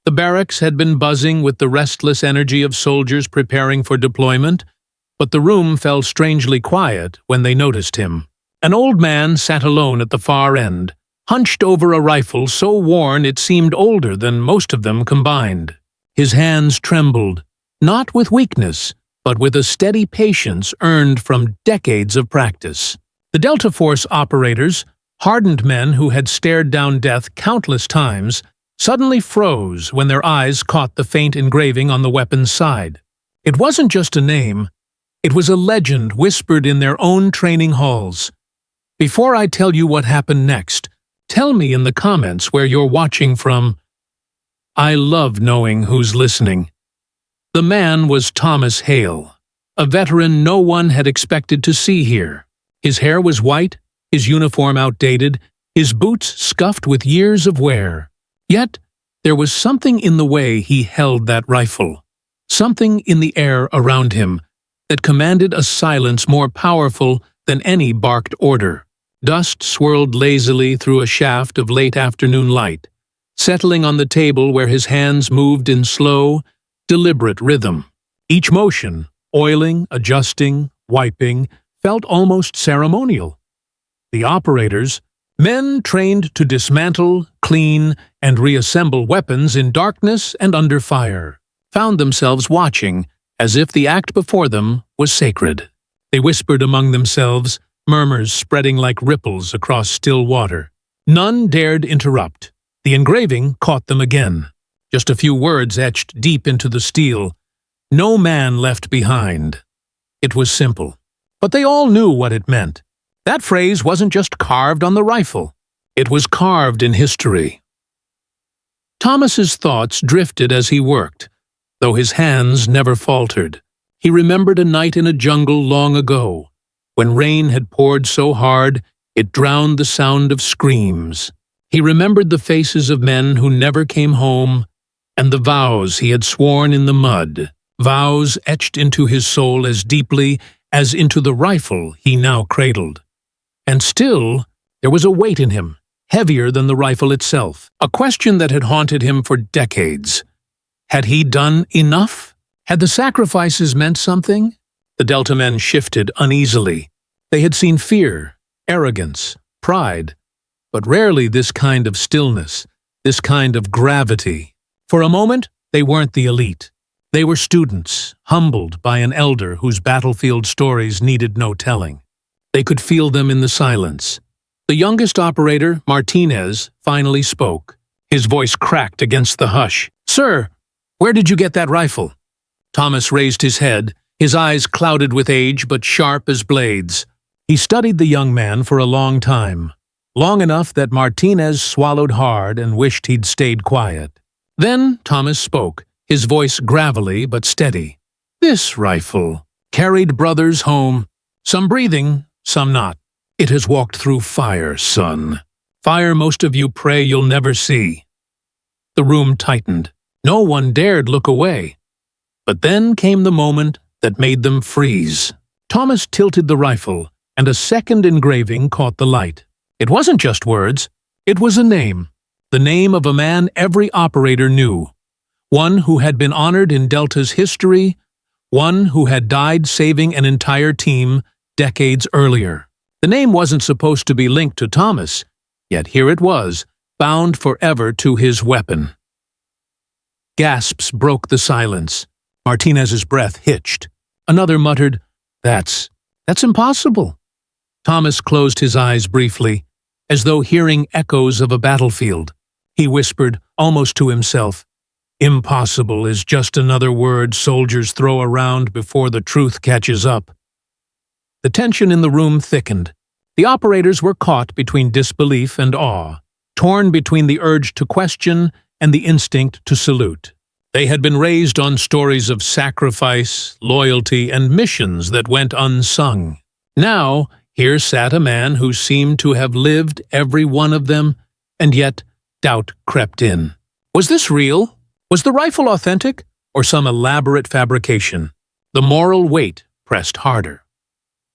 The barracks had been buzzing with the restless energy of soldiers preparing for deployment, but the room fell strangely quiet when they noticed him. An old man sat alone at the far end, hunched over a rifle so worn it seemed older than most of them combined. His hands trembled, not with weakness, but with a steady patience earned from decades of practice. The Delta Force operators, hardened men who had stared down death countless times, suddenly froze when their eyes caught the faint engraving on the weapon's side. It wasn't just a name. It was a legend whispered in their own training halls. Before I tell you what happened next, tell me in the comments where you're watching from. I love knowing who's listening. The man was Thomas Hale, a veteran no one had expected to see here. His hair was white, his uniform outdated, his boots scuffed with years of wear. Yet, there was something in the way he held that rifle, something in the air around him that commanded a silence more powerful than any barked order. Dust swirled lazily through a shaft of late afternoon light, settling on the table where his hands moved in slow, deliberate rhythm. Each motion, oiling, adjusting, wiping, felt almost ceremonial. The operators, men trained to dismantle, clean, and reassemble weapons in darkness and under fire, found themselves watching as if the act before them was sacred. They whispered among themselves, murmurs spreading like ripples across still water. None dared interrupt. The engraving caught them again. Just a few words etched deep into the steel. No man left behind. It was simple, but they all knew what it meant. That phrase wasn't just carved on the rifle. It was carved in history. Thomas's thoughts drifted as he worked, though his hands never faltered. He remembered a night in a jungle long ago, when rain had poured so hard it drowned the sound of screams. He remembered the faces of men who never came home, and the vows he had sworn in the mud, vows etched into his soul as deeply as into the rifle he now cradled. And still, there was a weight in him, heavier than the rifle itself, a question that had haunted him for decades. Had he done enough? Had the sacrifices meant something? The Delta men shifted uneasily. They had seen fear, arrogance, pride, but rarely this kind of stillness, this kind of gravity. For a moment, they weren't the elite. They were students, humbled by an elder whose battlefield stories needed no telling. They could feel them in the silence. The youngest operator, Martinez, finally spoke. His voice cracked against the hush. "Sir, where did you get that rifle?" Thomas raised his head, his eyes clouded with age but sharp as blades. He studied the young man for a long time, long enough that Martinez swallowed hard and wished he'd stayed quiet. Then Thomas spoke, his voice gravelly but steady. "This rifle carried brothers home, some breathing, some not. It has walked through fire, son. Fire most of you pray you'll never see." The room tightened. No one dared look away. But then came the moment that made them freeze. Thomas tilted the rifle, and a second engraving caught the light. It wasn't just words. It was a name. The name of a man every operator knew. One who had been honored in Delta's history, one who had died saving an entire team decades earlier. The name wasn't supposed to be linked to Thomas, yet here it was, bound forever to his weapon. Gasps broke the silence. Martinez's breath hitched. Another muttered, That's impossible." Thomas closed his eyes briefly, as though hearing echoes of a battlefield. He whispered, almost to himself, "Impossible is just another word soldiers throw around before the truth catches up." The tension in the room thickened. The operators were caught between disbelief and awe, torn between the urge to question and the instinct to salute. They had been raised on stories of sacrifice, loyalty, and missions that went unsung. Now, here sat a man who seemed to have lived every one of them, and yet doubt crept in. Was this real? Was the rifle authentic, or some elaborate fabrication? The moral weight pressed harder.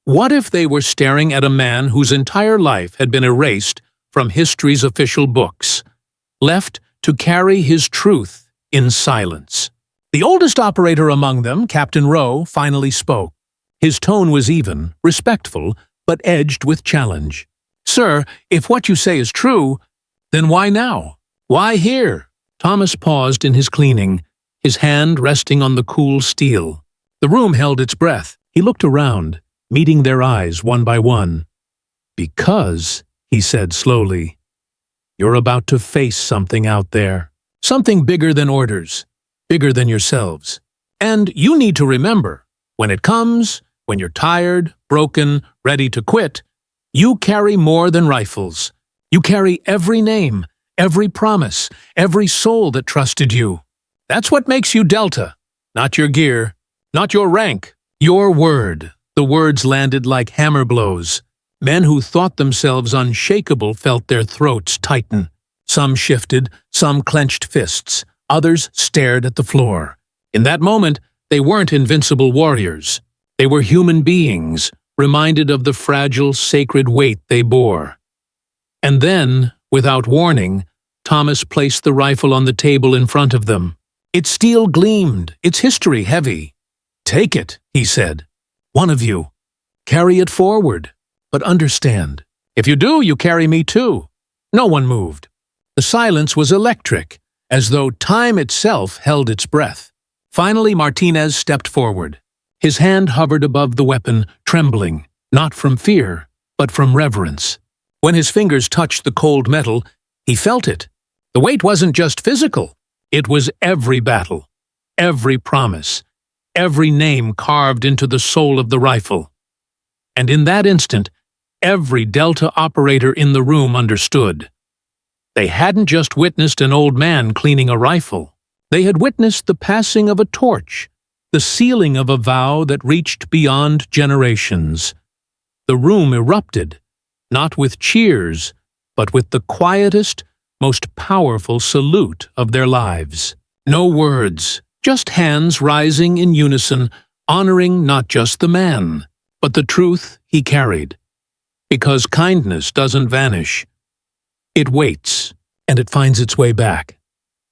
What if they were staring at a man whose entire life had been erased from history's official books, left to carry his truth in silence. The oldest operator among them, Captain Rowe, finally spoke. His tone was even, respectful, but edged with challenge. "Sir, if what you say is true, then why now? Why here?" Thomas paused in his cleaning, his hand resting on the cool steel. The room held its breath. He looked around, meeting their eyes one by one. "Because," he said slowly, "you're about to face something out there. Something bigger than orders, bigger than yourselves. And you need to remember, when it comes, when you're tired, broken, ready to quit, you carry more than rifles. You carry every name, every promise, every soul that trusted you. That's what makes you Delta. Not your gear, not your rank, your word." The words landed like hammer blows. Men who thought themselves unshakable felt their throats tighten. Some shifted, some clenched fists, others stared at the floor. In that moment, they weren't invincible warriors. They were human beings, reminded of the fragile, sacred weight they bore. And then, without warning, Thomas placed the rifle on the table in front of them. Its steel gleamed, its history heavy. "Take it," he said. "One of you. Carry it forward. But understand, if you do, you carry me too." No one moved. The silence was electric, as though time itself held its breath. Finally, Martinez stepped forward. His hand hovered above the weapon, trembling, not from fear, but from reverence. When his fingers touched the cold metal, he felt it. The weight wasn't just physical. It was every battle, every promise, every name carved into the soul of the rifle. And in that instant, every Delta operator in the room understood. They hadn't just witnessed an old man cleaning a rifle. They had witnessed the passing of a torch, the sealing of a vow that reached beyond generations. The room erupted, not with cheers, but with the quietest, most powerful salute of their lives. No words, just hands rising in unison, honoring not just the man, but the truth he carried. Because kindness doesn't vanish. It waits, and it finds its way back.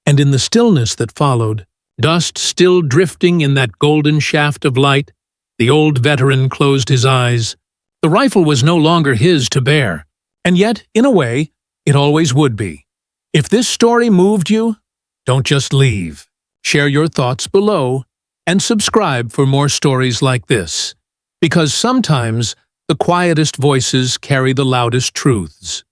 And in the stillness that followed, dust still drifting in that golden shaft of light, the old veteran closed his eyes. The rifle was no longer his to bear, and yet, in a way, it always would be. If this story moved you, don't just leave. Share your thoughts below, and subscribe for more stories like this. Because sometimes the quietest voices carry the loudest truths.